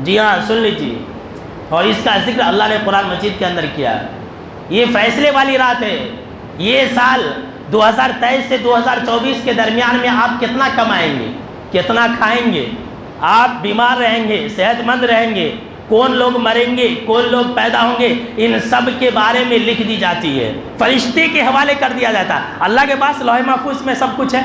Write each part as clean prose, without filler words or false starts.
جی ہاں سن لیجیے، اور اس کا ذکر اللہ نے قرآن مجید کے اندر کیا ہے۔ یہ فیصلے والی رات ہے۔ یہ سال 2023 سے 2024 کے درمیان میں آپ کتنا کمائیں گے، کتنا کھائیں گے، آپ بیمار رہیں گے، صحت مند رہیں گے، کون لوگ مریں گے، کون لوگ پیدا ہوں گے، ان سب کے بارے میں لکھ دی جاتی ہے، فرشتے کے حوالے کر دیا جاتا ہے۔ اللہ کے پاس لوح محفوظ میں سب کچھ ہے،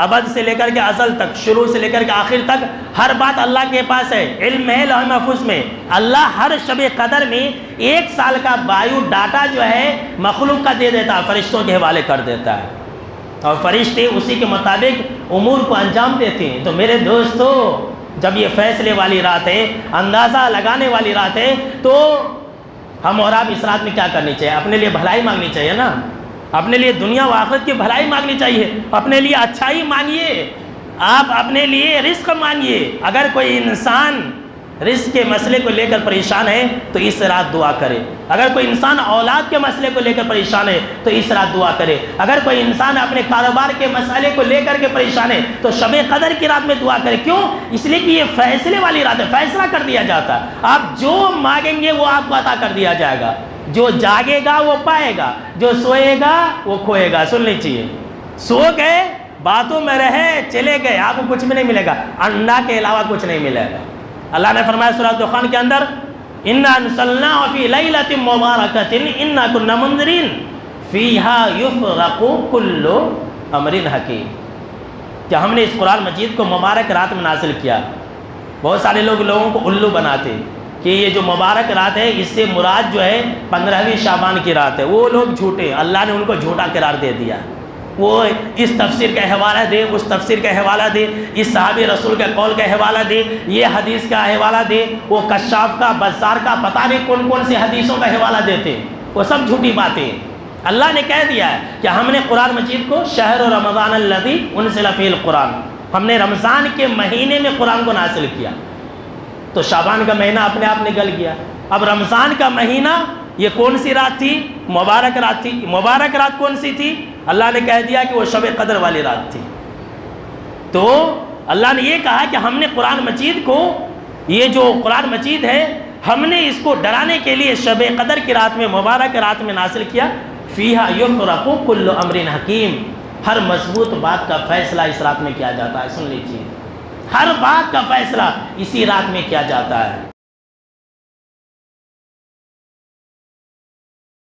ابد سے لے کر کے ازل تک، شروع سے لے کر کے آخر تک ہر بات اللہ کے پاس ہے، علم ہے لوح محفوظ میں۔ اللہ ہر شب قدر میں 1 سال کا بایو ڈاٹا جو ہے مخلوق کا دے دیتا ہے، فرشتوں کے حوالے کر دیتا ہے، اور فرشتے اسی کے مطابق امور کو انجام دیتے ہیں۔ تو میرے دوستو، جب یہ فیصلے والی رات ہے، اندازہ لگانے والی رات ہے، تو ہم اور آپ اس رات میں کیا کرنی چاہیے؟ اپنے لیے بھلائی مانگنی چاہیے نا، اپنے لیے دنیا و آخرت کی بھلائی مانگنی چاہیے، اپنے لیے اچھائی مانگیے، آپ اپنے لیے رزق مانگیے۔ اگر کوئی انسان رزق کے مسئلے کو لے کر پریشان ہے تو اس رات دعا کرے، اگر کوئی انسان اولاد کے مسئلے کو لے کر پریشان ہے تو اس رات دعا کرے، اگر کوئی انسان اپنے کاروبار کے مسئلے کو لے کر کے پریشان ہے تو شب قدر کی رات میں دعا کرے۔ کیوں؟ اس لیے کہ یہ فیصلے والی رات ہے، فیصلہ کر دیا جاتا ہے، آپ جو مانگیں گے وہ آپ کو عطا کر دیا جائے گا، جو جاگے گا وہ پائے گا، جو سوئے گا وہ کھوئے گا۔ سن لیجیے، سو گئے، باتوں میں رہے، چلے گئے، آپ کو کچھ بھی نہیں ملے گا، انڈا کے علاوہ کچھ نہیں ملے گا۔ اللہ نے فرمایا سورہ دخان کے اندر، اِنَّا أَنزَلْنَاهُ فِي لَيْلَةٍ مُبَارَكَةٍ إِنَّا كُنَّا مُنذِرِينَ فِيهَا يُفْرَقُ كُلُّ أَمْرٍ حَكِيمٍ، کہ ہم نے اس قرآن مجید کو مبارک رات میں نازل کیا۔ بہت سارے لوگوں کو الو بناتے کہ یہ جو مبارک رات ہے اس سے مراد جو ہے 15ویں شعبان کی رات ہے، وہ لوگ جھوٹے، اللہ نے ان کو جھوٹا قرار دے دیا۔ وہ اس تفسیر کا حوالہ دے، اس تفسیر کا حوالہ دے، اس صحابی رسول کے قول کا حوالہ دے، یہ حدیث کا حوالہ دے، وہ کشاف کا، بزار کا، پتہ نہیں کون کون سی حدیثوں کا حوالہ دیتے، وہ سب جھوٹی باتیں۔ اللہ نے کہہ دیا ہے کہ ہم نے قرآن مجید کو شہر رمضان الذی انزل فیہ القرآن، ہم نے رمضان کے مہینے میں قرآن کو نازل کیا۔ تو شعبان کا مہینہ اپنے آپ نکل گیا، اب رمضان کا مہینہ یہ کون سی رات تھی؟ مبارک رات تھی۔ مبارک رات کون سی تھی؟ اللہ نے کہہ دیا کہ وہ شب قدر والی رات تھی۔ تو اللہ نے یہ کہا کہ ہم نے قرآن مجید کو، یہ جو قرآن مجید ہے ہم نے اس کو ڈرانے کے لیے شب قدر کی رات میں، مبارک رات میں نازل کیا۔ فیہا یفرق کل امر حکیم، ہر مضبوط بات کا فیصلہ اس رات میں کیا جاتا ہے۔ سن لیجیے، ہر بات کا فیصلہ اسی رات میں کیا جاتا ہے۔